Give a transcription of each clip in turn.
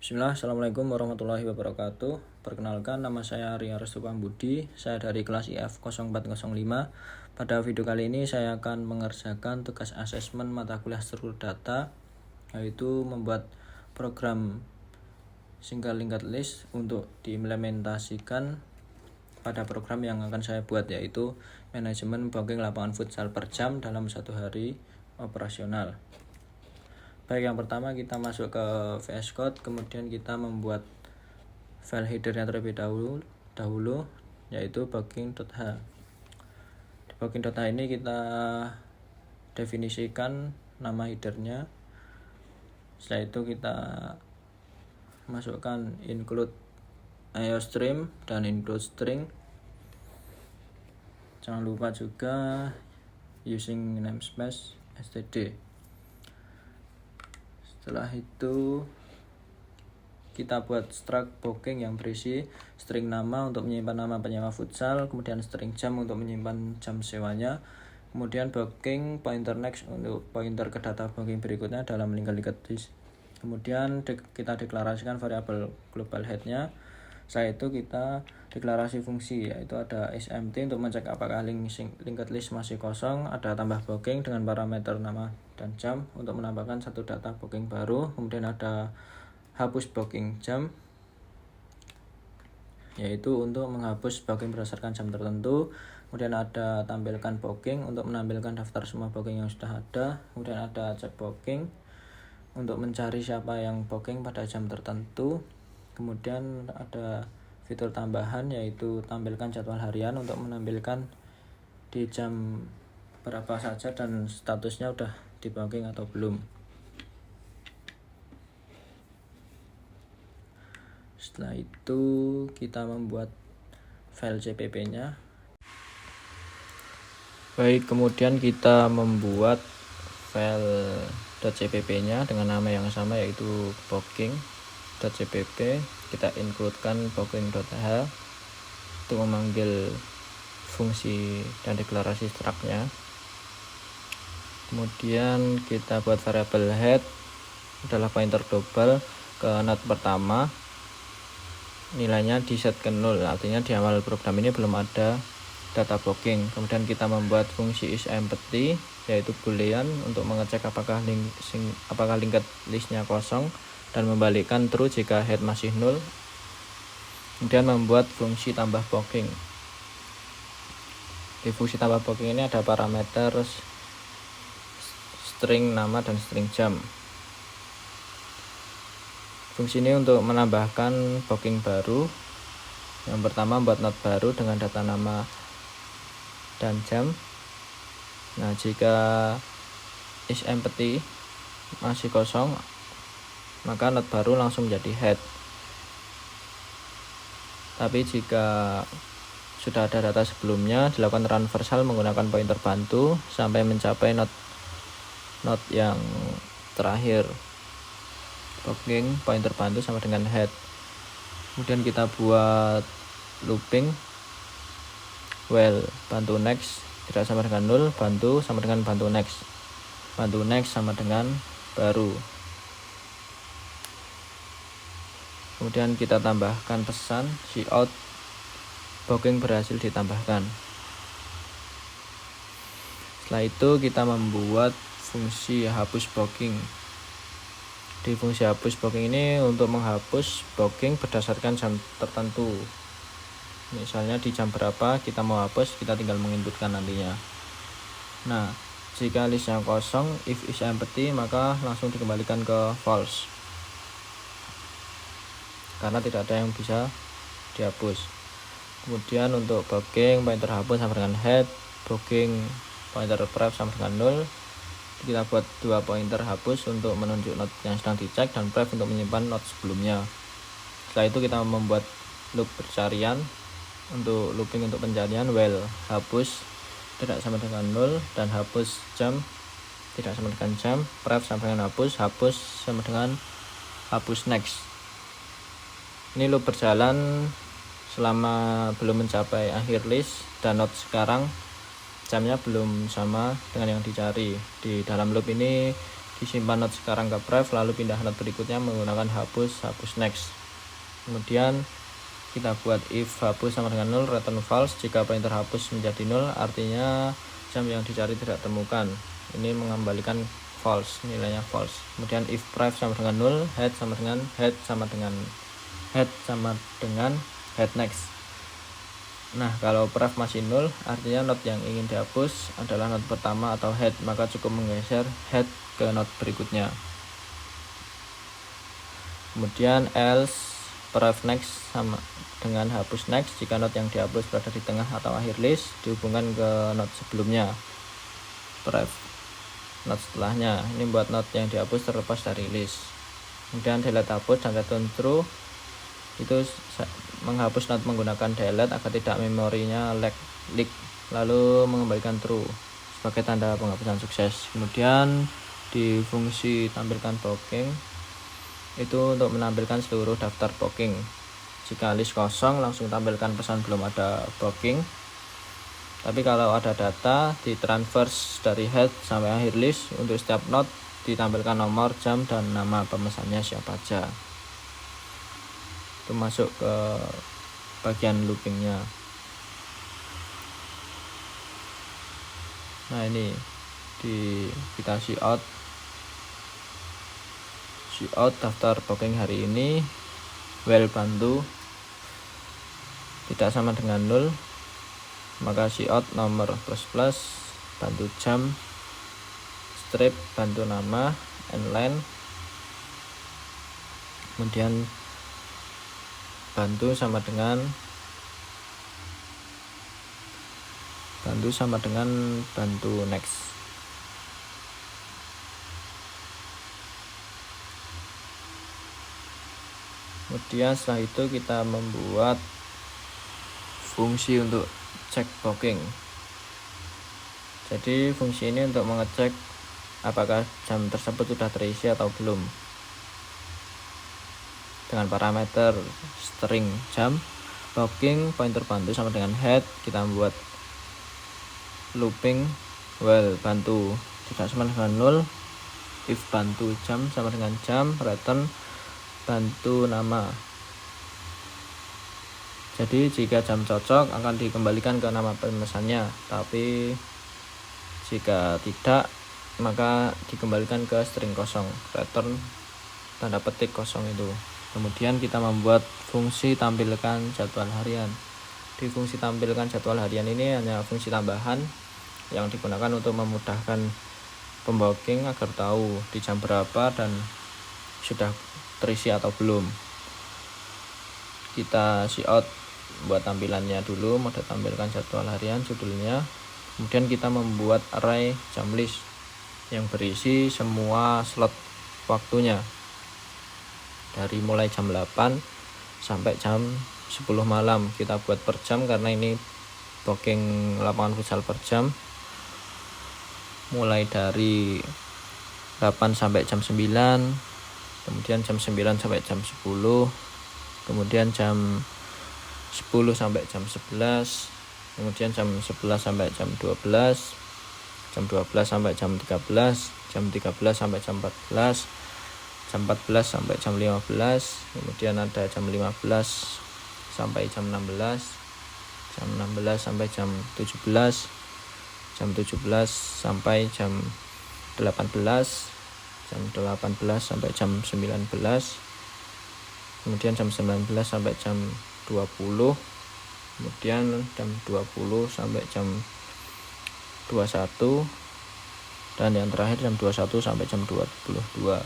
Bismillah, Assalamualaikum warahmatullahi wabarakatuh. Perkenalkan, nama saya Arya Restu Pambudi. Saya dari kelas IF 0405. Pada video kali ini saya akan mengerjakan tugas asesmen mata kuliah struktur data, yaitu membuat program single linked list untuk diimplementasikan pada program yang akan saya buat, yaitu manajemen booking lapangan futsal per jam dalam satu hari operasional. Baik, yang pertama kita masuk ke VS Code, kemudian kita membuat file headernya terlebih dahulu yaitu booking.h. Di booking.h ini kita definisikan nama headernya. Setelah itu kita masukkan include IOStream dan include string. Jangan lupa juga using namespace std. Setelah itu kita buat struct booking yang berisi string nama untuk menyimpan nama penyewa futsal, kemudian string jam untuk menyimpan jam sewanya, kemudian booking pointer next untuk pointer ke data booking berikutnya dalam linked list. Kemudian kita deklarasikan variabel global head-nya. Setelah itu kita deklarasi fungsi, yaitu ada isEmpty untuk mengecek apakah linked list masih kosong, ada tambah booking dengan parameter nama dan jam untuk menambahkan satu data booking baru, kemudian ada hapus booking jam, yaitu untuk menghapus booking berdasarkan jam tertentu, kemudian ada tampilkan booking untuk menampilkan daftar semua booking yang sudah ada, kemudian ada cek booking untuk mencari siapa yang booking pada jam tertentu, kemudian ada fitur tambahan yaitu tampilkan jadwal harian untuk menampilkan di jam berapa saja dan statusnya udah di booking atau belum. Setelah itu kita membuat file CPP-nya. Baik, kemudian kita membuat file .cpp-nya dengan nama yang sama yaitu booking.cpp. Kita includekan booking.h untuk memanggil fungsi dan deklarasi struct-nya. Kemudian kita buat variabel head adalah pointer global ke node pertama, nilainya di set ke 0, artinya di awal program ini belum ada data booking. Kemudian kita membuat fungsi isEmpty yaitu boolean untuk mengecek apakah linked listnya kosong dan membalikkan true jika head masih 0. Kemudian membuat fungsi tambah booking. Di fungsi tambah booking ini ada parameter string nama dan string jam. Fungsi ini untuk menambahkan booking baru. Yang pertama buat node baru dengan data nama dan jam. Nah, jika isEmpty masih kosong, maka node baru langsung menjadi head. Tapi jika sudah ada data sebelumnya, dilakukan transversal menggunakan pointer bantu sampai mencapai node yang terakhir. Booking pointer bantu sama dengan head. Kemudian kita buat looping while bantu next tidak sama dengan 0, bantu sama dengan bantu next sama dengan baru. Kemudian kita tambahkan pesan cout booking berhasil ditambahkan. Setelah itu kita membuat fungsi hapus booking. Di fungsi hapus booking ini untuk menghapus booking berdasarkan jam tertentu. Misalnya di jam berapa kita mau hapus, kita tinggal menginputkan nantinya. Nah, jika listnya kosong, if isEmpty maka langsung dikembalikan ke false karena tidak ada yang bisa dihapus. Kemudian untuk booking pointer hapus sama dengan head, booking pointer pref sama dengan 0. Kita buat dua pointer hapus untuk menunjuk node yang sedang dicek dan pref untuk menyimpan node sebelumnya. Setelah itu kita membuat loop pencarian untuk looping untuk pencarian while hapus tidak sama dengan 0 dan hapus jam tidak sama dengan jam, pref sama dengan hapus sama dengan hapus next. Ini loop berjalan selama belum mencapai akhir list dan node sekarang jamnya belum sama dengan yang dicari. Di dalam loop ini disimpan note sekarang ke pref, lalu pindah note berikutnya menggunakan hapus next. Kemudian kita buat if hapus sama dengan 0, return false. Jika pointer hapus menjadi 0, artinya jam yang dicari tidak temukan. Ini mengembalikan false, nilainya false. Kemudian if pref sama dengan 0, head sama dengan head sama dengan head next. Nah, kalau pref masih 0, artinya note yang ingin dihapus adalah note pertama atau head, maka cukup menggeser head ke note berikutnya. Kemudian else pref next sama dengan hapus next jika note yang dihapus berada di tengah atau akhir list, dihubungkan ke note sebelumnya. Pref note setelahnya, ini buat note yang dihapus terlepas dari list. Kemudian delete hapus dan return true, itu menghapus note menggunakan delete agar tidak memorinya leak, lalu mengembalikan true sebagai tanda penghapusan sukses. Kemudian di fungsi tampilkan booking itu untuk menampilkan seluruh daftar booking. Jika list kosong, langsung tampilkan pesan belum ada booking. Tapi kalau ada data, ditransverse dari head sampai akhir list. Untuk setiap note ditampilkan nomor, jam, dan nama pemesannya siapa aja. Itu masuk ke bagian loopingnya. Nah, ini kita see out daftar booking hari ini, well bantu tidak sama dengan 0, maka see out nomor plus bantu jam, strip bantu nama, line, kemudian bantu sama dengan bantu next. Kemudian setelah itu kita membuat fungsi untuk cek booking. Jadi fungsi ini untuk mengecek apakah jam tersebut sudah terisi atau belum. Dengan parameter string jam, booking, pointer bantu sama dengan head, kita membuat looping well bantu tidak sama dengan 0, if bantu jam sama dengan jam, return bantu nama. Jadi jika jam cocok akan dikembalikan ke nama pemesannya, tapi jika tidak maka dikembalikan ke string kosong, return tanda petik kosong itu. Kemudian kita membuat fungsi tampilkan jadwal harian. Di fungsi tampilkan jadwal harian ini hanya fungsi tambahan yang digunakan untuk memudahkan pembooking agar tahu di jam berapa dan sudah terisi atau belum. Kita see out buat tampilannya dulu, mode tampilkan jadwal harian judulnya. Kemudian kita membuat array jam list yang berisi semua slot waktunya dari mulai jam 8 sampai jam 10 malam. Kita buat per jam karena ini booking lapangan futsal per jam, mulai dari 8 sampai jam 9, kemudian jam 9 sampai jam 10, kemudian jam 10 sampai jam 11, kemudian jam 11 sampai jam 12, jam 12 sampai jam 13, jam 13 sampai jam 14, jam 14 sampai jam 15, kemudian ada jam 15 sampai jam 16, jam 16 sampai jam 17, jam 17 sampai jam 18, jam 18 sampai jam 19, kemudian jam 19 sampai jam 20, kemudian jam 20 sampai jam 21, dan yang terakhir jam 21 sampai jam 22.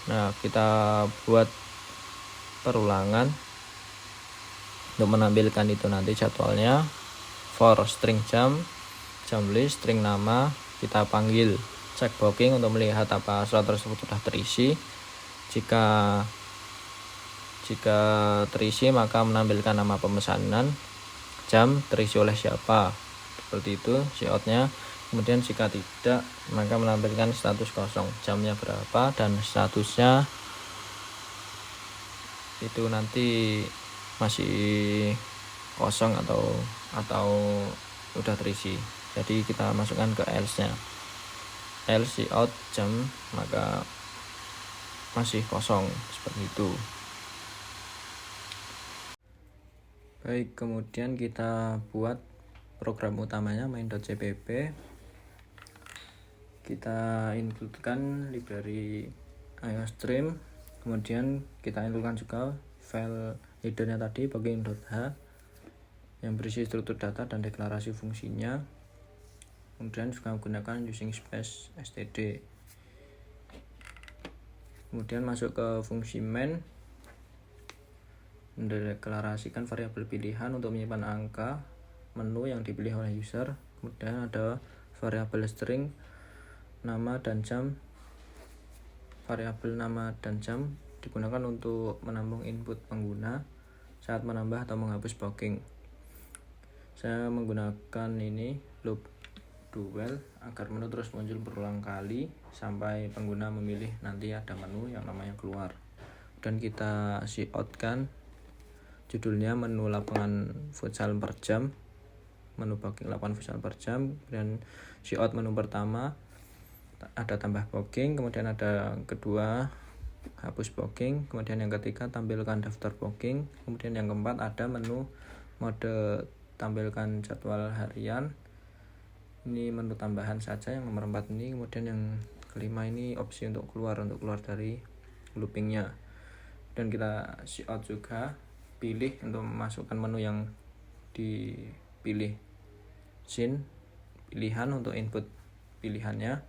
Nah, kita buat perulangan untuk menampilkan itu nanti jadwalnya. For string jam list, string nama, kita panggil check booking untuk melihat apa slot tersebut sudah terisi. Jika terisi maka menampilkan nama pemesanan, jam, terisi oleh siapa, seperti itu see-outnya. Kemudian jika tidak maka menampilkan status kosong, jamnya berapa dan statusnya itu nanti masih kosong atau udah terisi. Jadi kita masukkan ke else nya. LC out jam, maka masih kosong seperti itu. Baik, kemudian kita buat program utamanya main.cpp. Kita inputkan library iostream, kemudian kita inputkan juga file headernya tadi booking.h yang berisi struktur data dan deklarasi fungsinya. Kemudian juga menggunakan using space std. Kemudian masuk ke fungsi main, mendeklarasikan variabel pilihan untuk menyimpan angka menu yang dipilih oleh user. Kemudian ada variabel string nama dan jam. Variabel nama dan jam digunakan untuk menampung input pengguna saat menambah atau menghapus booking. Saya menggunakan ini loop do well agar menu terus muncul berulang kali sampai pengguna memilih nanti ada menu yang namanya keluar. Dan kita cout kan judulnya menu lapangan futsal per jam, menu booking lapangan futsal per jam. Dan cout menu pertama ada tambah booking, kemudian ada kedua hapus booking, kemudian yang ketiga tampilkan daftar booking, kemudian yang keempat ada menu mode tampilkan jadwal harian. Ini menu tambahan saja yang nomor 4 ini. Kemudian yang kelima ini opsi untuk keluar dari loopingnya. Dan kita cout juga pilih untuk memasukkan menu yang dipilih scene pilihan untuk input pilihannya.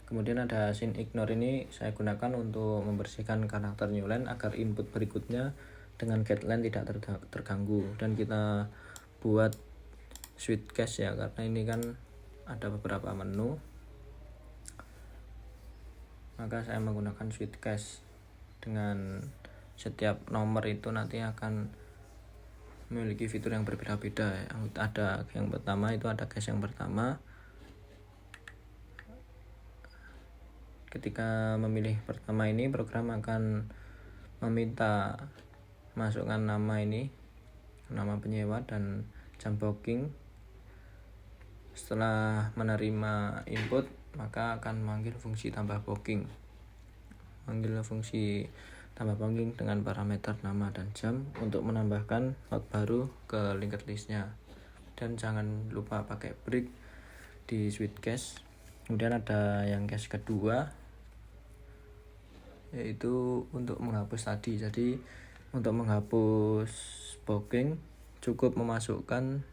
Kemudian ada scene ignore, ini saya gunakan untuk membersihkan karakter newline agar input berikutnya dengan getLine tidak terganggu. Dan kita buat switch cache ya, karena ini kan ada beberapa menu, maka saya menggunakan switch cache. Dengan setiap nomor itu nanti akan memiliki fitur yang berbeda-beda ya. Ada yang pertama itu ada cache yang pertama. Ketika memilih pertama ini, program akan meminta masukkan nama ini, nama penyewa dan jam booking. Setelah menerima input, maka akan memanggil fungsi tambah booking. Manggil fungsi tambah booking dengan parameter nama dan jam untuk menambahkan log baru ke linked listnya. Dan jangan lupa pakai break di switch cache. Kemudian ada yang cache kedua, yaitu untuk menghapus tadi. Jadi untuk menghapus booking cukup memasukkan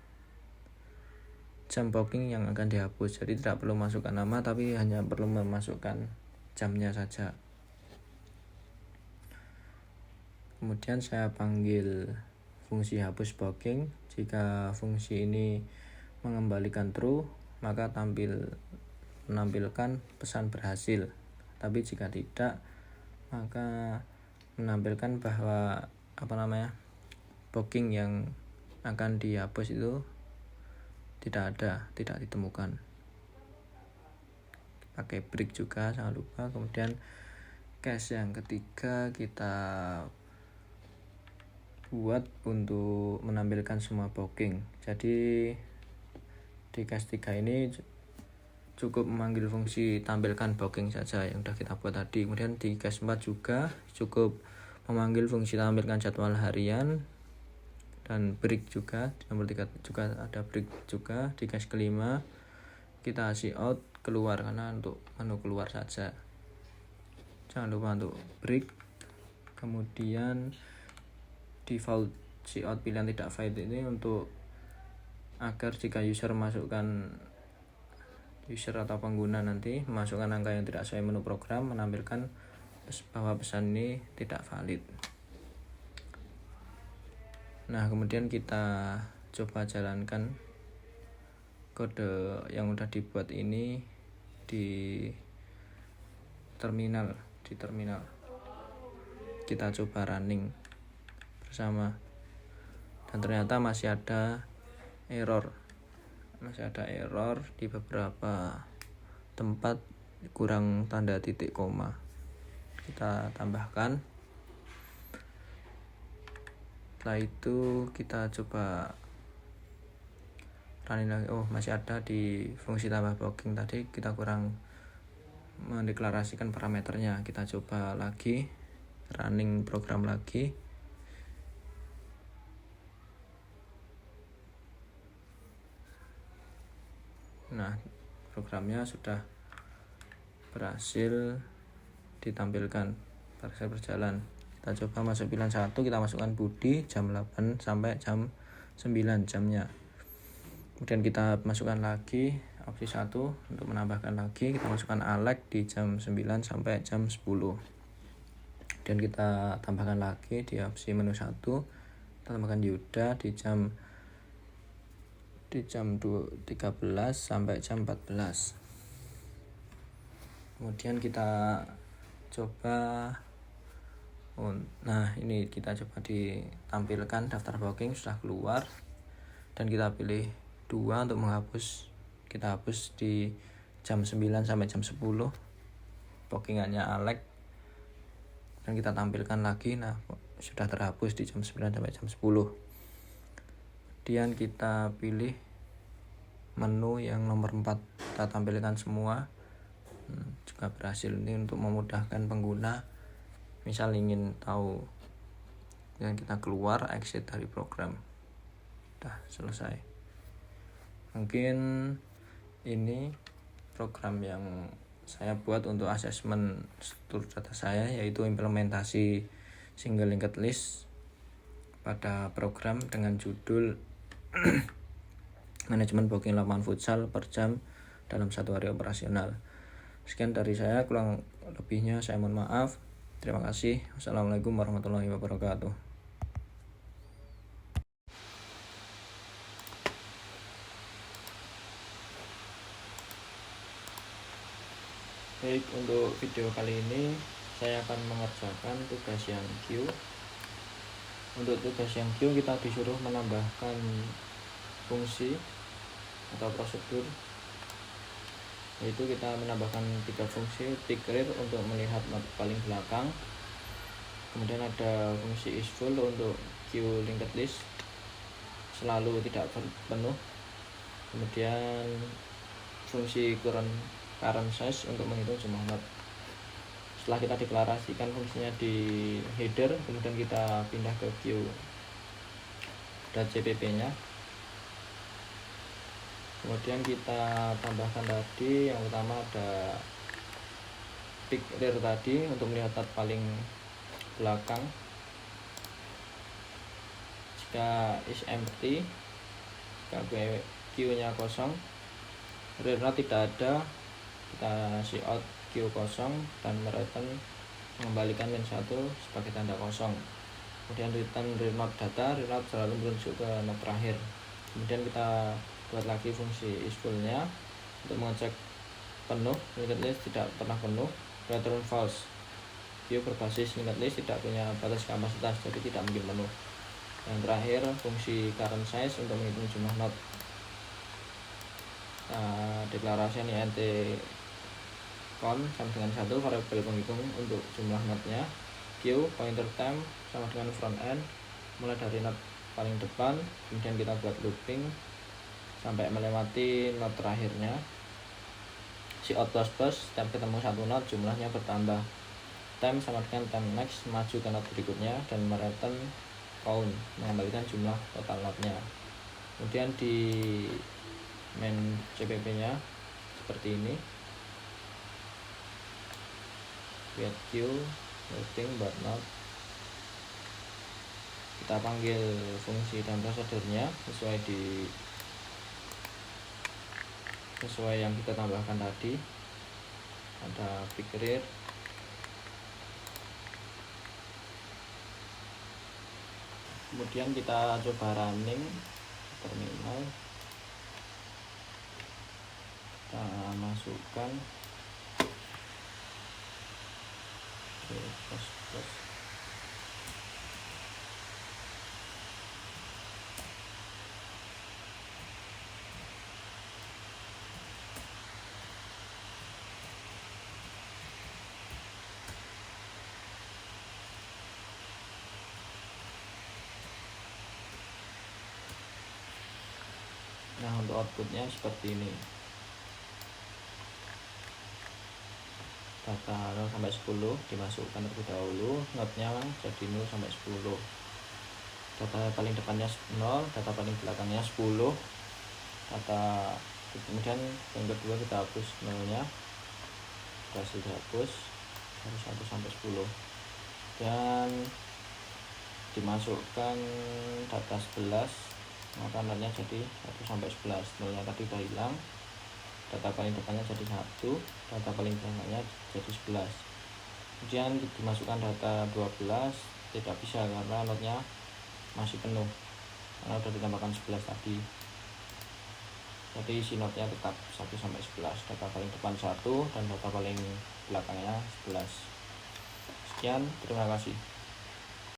jam booking yang akan dihapus. Jadi tidak perlu masukkan nama, tapi hanya perlu memasukkan jamnya saja. Kemudian saya panggil fungsi hapus booking. Jika fungsi ini mengembalikan true, maka menampilkan pesan berhasil. Tapi jika tidak, maka menampilkan bahwa booking yang akan dihapus itu tidak ditemukan. Pakai break juga, jangan lupa. Kemudian cache yang ketiga kita buat untuk menampilkan semua booking. Jadi di cache 3 ini cukup memanggil fungsi tampilkan booking saja yang sudah kita buat tadi. Kemudian di cache 4 juga cukup memanggil fungsi tampilkan jadwal harian dan break juga. Di nomor 3 juga ada break juga. Di cache kelima kita cout keluar karena untuk menu keluar saja. Jangan lupa untuk break. Kemudian default cout pilihan tidak valid ini untuk agar jika user atau pengguna nanti memasukkan angka yang tidak sesuai menu program, menampilkan bahwa pesan ini tidak valid. Nah, kemudian kita coba jalankan kode yang udah dibuat ini di terminal. Kita coba running bersama, dan ternyata masih ada error di beberapa tempat, kurang tanda titik koma. Kita tambahkan. Setelah itu kita coba running lagi. Oh, masih ada di fungsi tambah blocking tadi, kita kurang mendeklarasikan parameternya. Kita coba lagi, running program lagi. Nah, programnya sudah berhasil ditampilkan, berhasil berjalan. Kita coba masuk pilihan 1, kita masukkan Budi jam 8 sampai jam 9 jamnya. Kemudian kita masukkan lagi opsi 1 untuk menambahkan lagi, kita masukkan Alex di jam 9 sampai jam 10. Dan kita tambahkan lagi di opsi menu 1, kita tambahkan Yuda di jam 13 sampai jam 14. Kemudian kita coba, nah ini kita coba ditampilkan daftar booking sudah keluar, dan kita pilih 2 untuk menghapus. Kita hapus di jam 9 sampai jam 10 bookingannya Alex, dan kita tampilkan lagi. Nah, sudah terhapus di jam 9 sampai jam 10. Kemudian kita pilih menu yang nomor 4, kita tampilkan semua. Juga berhasil. Ini untuk memudahkan pengguna, misal ingin tahu, dan kita keluar exit dari program. Udah selesai. Mungkin ini program yang saya buat untuk asesmen struktur data saya, yaitu implementasi single linked list pada program dengan judul manajemen booking lapangan futsal per jam dalam 1 hari operasional. Sekian dari saya, kurang lebihnya saya mohon maaf. Terima kasih. Wassalamualaikum warahmatullahi wabarakatuh. Baik, untuk video kali ini saya akan mengerjakan tugas yang Q. Untuk tugas yang Q, kita disuruh menambahkan fungsi atau prosedur, yaitu kita menambahkan 3 fungsi. Pick rear untuk melihat not paling belakang, kemudian ada fungsi is full untuk Q linked list selalu tidak penuh, kemudian fungsi current size untuk menghitung jumlah not. Setelah kita deklarasikan fungsinya di header, kemudian kita pindah ke Q.cpp nya, kemudian kita tambahkan tadi yang utama ada pick rear tadi untuk melihat not paling belakang. Jika is empty, jika Q nya kosong, rear not tidak ada, kita cout Q kosong dan return mengembalikan min 1 sebagai tanda kosong. Kemudian return rear not data, rear not selalu merujuk ke not terakhir. Kemudian kita buat lagi fungsi is full nya untuk mengecek penuh, linked list tidak pernah penuh. Return false, Q berbasis linked list tidak punya batas kapasitas, jadi tidak mungkin penuh. Yang terakhir fungsi current size untuk menghitung jumlah not. Deklarasi ini int count sama dengan 1, variabel penghitung untuk jumlah notnya. Q pointer time sama dengan front end, mulai dari not paling depan, kemudian kita buat looping sampai melewati not terakhirnya. Cout plus setiap ketemu 1 not jumlahnya bertambah. Time sama dengan time next, maju ke not berikutnya, dan return count mengembalikan jumlah total notnya. Kemudian di main cpp nya seperti ini, create queue, loading but not. Kita panggil fungsi dan prosedurnya sesuai yang kita tambahkan tadi. Ada pick rear, kemudian kita coba running terminal, kita masukkan plus. Nah, untuk outputnya seperti ini. Data 0 sampai 10 dimasukkan terlebih dahulu, notnya jadi 0 sampai 10. Data paling depannya 0, data paling belakangnya 10. Data kemudian yang kedua kita hapus nolnya, berhasil dihapus dari 1 sampai 10, dan dimasukkan data 11, maka nolnya jadi 1 sampai 11. Nolnya tadi udah hilang, data paling depannya jadi 1, data paling belakangnya jadi 11. Kemudian dimasukkan data 12, tidak bisa karena notnya masih penuh karena sudah ditambahkan 11 tadi. Jadi isi notnya tetap 1 sampai 11, data paling depan 1 dan data paling belakangnya 11. Sekian, terima kasih.